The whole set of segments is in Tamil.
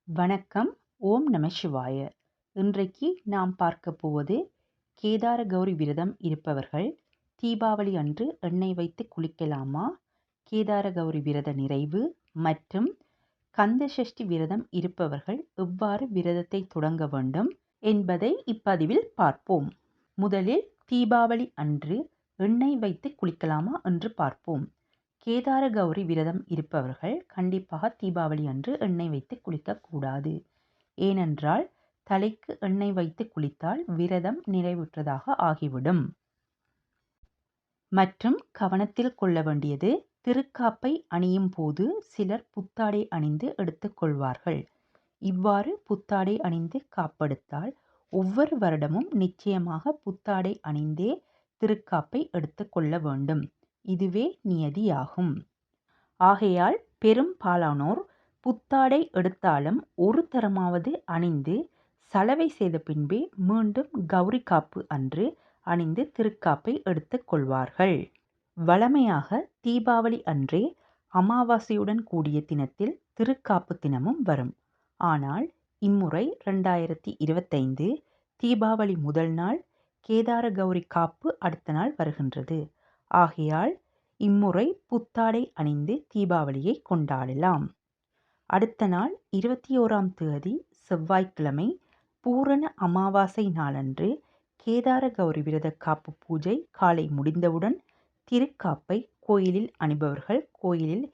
வணக்கம். ஓம் நம சிவாய. இன்றைக்கு நாம் பார்க்க போவது கேதார கௌரி விரதம் இருப்பவர்கள் தீபாவளி அன்று எண்ணெய் வைத்து குளிக்கலாமா, கேதார கௌரி விரத நிறைவு மற்றும் கந்த சஷ்டி விரதம் இருப்பவர்கள் எவ்வாறு விரதத்தை தொடங்க வேண்டும் என்பதை இப்பதிவில் பார்ப்போம். முதலில் தீபாவளி அன்று எண்ணெய் வைத்து குளிக்கலாமா என்று பார்ப்போம். கேதார கௌரி விரதம் இருப்பவர்கள் கண்டிப்பாக தீபாவளி அன்று எண்ணெய் வைத்து குளிக்கக்கூடாது. ஏனென்றால் தலைக்கு எண்ணெய் வைத்து குளித்தால் விரதம் நிறைவுற்றதாக ஆகிவிடும். மற்றும் கவனத்தில் கொள்ள வேண்டியது, திருக்காப்பை அணியும் போது சிலர் புத்தாடை அணிந்து எடுத்துக்கொள்வார்கள். இவ்வாறு புத்தாடை அணிந்து காப்பெடுத்தால் ஒவ்வொரு வருடமும் நிச்சயமாக புத்தாடை அணிந்தே திருக்காப்பை எடுத்துக்கொள்ள வேண்டும். இதுவே நியதியாகும். ஆகையால் பெரும்பாலானோர் புத்தாடை எடுத்தாலும் ஒரு தரமாவது அணிந்து சலவை செய்த பின்பே மீண்டும் கௌரி காப்பு அன்று அணிந்து திருக்காப்பை எடுத்துக் கொள்வார்கள். வழமையாக தீபாவளி அன்றே அமாவாசையுடன் கூடிய தினத்தில் திருக்காப்பு தினமும் வரும். ஆனால் இம்முறை 2025 தீபாவளி முதல் நாள், கேதார கௌரி காப்பு அடுத்த நாள் வருகின்றது. ஆகையால் இம்முறை புத்தாடை அணிந்து தீபாவளியை கொண்டாடலாம். அடுத்த நாள் 21ஆம் தேதி செவ்வாய்க்கிழமை பூரண அமாவாசை நாளன்று கேதார கௌரி விரத காப்பு பூஜை காலை முடிந்தவுடன் திருக்காப்பை கோயிலில் அணிபவர்கள் கோயிலில்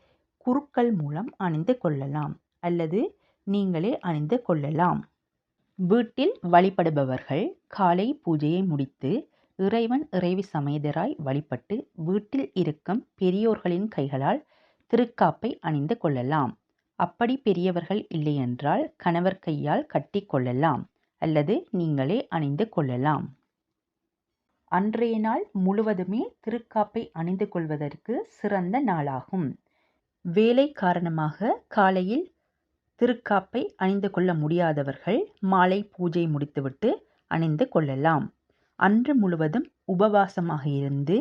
குருக்கள் மூலம் அணிந்து கொள்ளலாம் அல்லது நீங்களே அணிந்து கொள்ளலாம். வீட்டில் வழிபடுபவர்கள் காலை பூஜையை முடித்து இறைவன் இறைவி சமேதராய் வழிபட்டு வீட்டில் இருக்கும் பெரியோர்களின் கைகளால் திருக்காப்பை அணிந்து கொள்ளலாம். அப்படி பெரியவர்கள் இல்லையென்றால் கணவர் கையால் கட்டி கொள்ளலாம் அல்லது நீங்களே அணிந்து கொள்ளலாம். அன்றைய நாள் முழுவதுமே திருக்காப்பை அணிந்து கொள்வதற்கு சிறந்த நாளாகும். வேலை காரணமாக காலையில் திருக்காப்பை அணிந்து கொள்ள முடியாதவர்கள் மாலை பூஜை முடித்துவிட்டு அணிந்து கொள்ளலாம். அன்று முழுவதும் உபவாசமாக இருந்து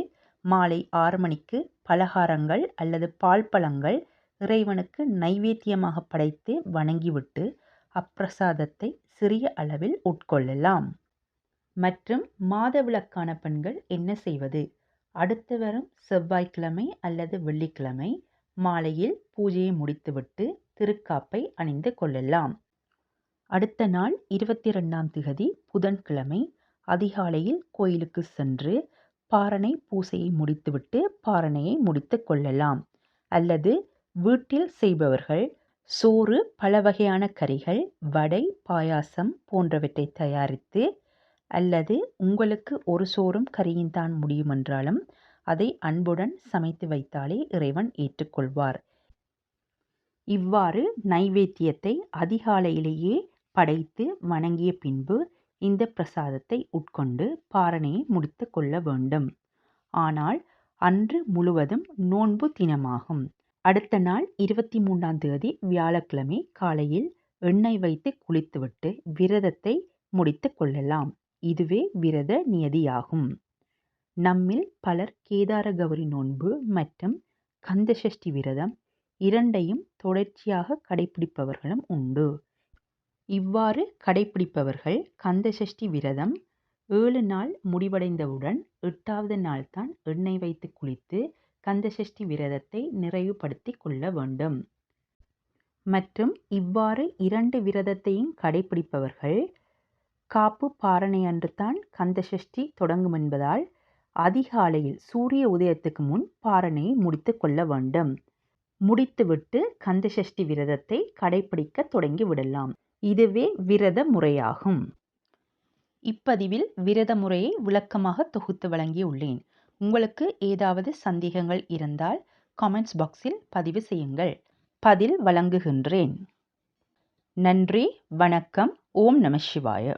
மாலை 6 மணிக்கு பலகாரங்கள் அல்லது பால் பழங்கள் இறைவனுக்கு நைவேத்தியமாக படைத்து வணங்கிவிட்டு அப்பிரசாதத்தை சிறிய அளவில் உட்கொள்ளலாம். மற்றும் மாதவிலக்கான பெண்கள் என்ன செய்வது? அடுத்து வரும் செவ்வாய்க்கிழமை அல்லது வெள்ளிக்கிழமை மாலையில் பூஜையை முடித்துவிட்டு திருக்காப்பை அணிந்து கொள்ளலாம். அடுத்த நாள் 22ஆம் திகதி புதன்கிழமை அதிகாலையில் கோயிலுக்கு சென்று பாரணை பூசையை முடித்துவிட்டு பாரணையை முடித்து கொள்ளலாம். அல்லது வீட்டில் செய்பவர்கள் சோறு, பல வகையான கறிகள், வடை, பாயாசம் போன்றவற்றை தயாரித்து, அல்லது உங்களுக்கு ஒரு சோறும் கறியும் தான் முடியுமென்றாலும் அதை அன்புடன் சமைத்து வைத்தாலே இறைவன் ஏற்றுக்கொள்வார். இவ்வாறு நைவேத்தியத்தை அதிகாலையிலேயே படைத்து வணங்கிய பின்பு இந்த பிரசாதத்தை உட்கொண்டு பாரணையை முடித்து கொள்ள வேண்டும். ஆனால் அன்று முழுவதும் நோன்பு தினமாகும். அடுத்த நாள் 23ஆம் தேதி வியாழக்கிழமை காலையில் எண்ணெய் வைத்து குளித்துவிட்டு விரதத்தை முடித்து கொள்ளலாம். இதுவே விரத நியதியாகும். நம்மில் பலர் கேதார கௌரி நோன்பு மற்றும் கந்த சஷ்டி விரதம் இரண்டையும் தொடர்ச்சியாக கடைபிடிப்பவர்களும் உண்டு. இவ்வாறு கடைபிடிப்பவர்கள் கந்த சஷ்டி விரதம் 7 நாள் முடிவடைந்தவுடன் 8வது நாள் தான் எண்ணெய் வைத்து குளித்து கந்த சஷ்டி விரதத்தை நிறைவுபடுத்தி கொள்ள வேண்டும். மற்றும் இவ்வாறு 2 விரதத்தையும் கடைபிடிப்பவர்கள் காப்பு பாரணை அன்று தான் கந்த சஷ்டி தொடங்கும் என்பதால் அதிகாலையில் சூரிய உதயத்துக்கு முன் பாரணையை முடித்து கொள்ள வேண்டும். முடித்துவிட்டு கந்த சஷ்டி விரதத்தை கடைபிடிக்க தொடங்கி விடலாம். இதுவே விரத முறையாகும். இப்பதிவில் விரத முறையை விளக்கமாக தொகுத்து வழங்கியுள்ளேன். உங்களுக்கு ஏதாவது சந்தேகங்கள் இருந்தால் கமெண்ட்ஸ் பாக்ஸில் பதிவு செய்யுங்கள். பதில் வழங்குகின்றேன். நன்றி. வணக்கம். ஓம் நம சிவாய.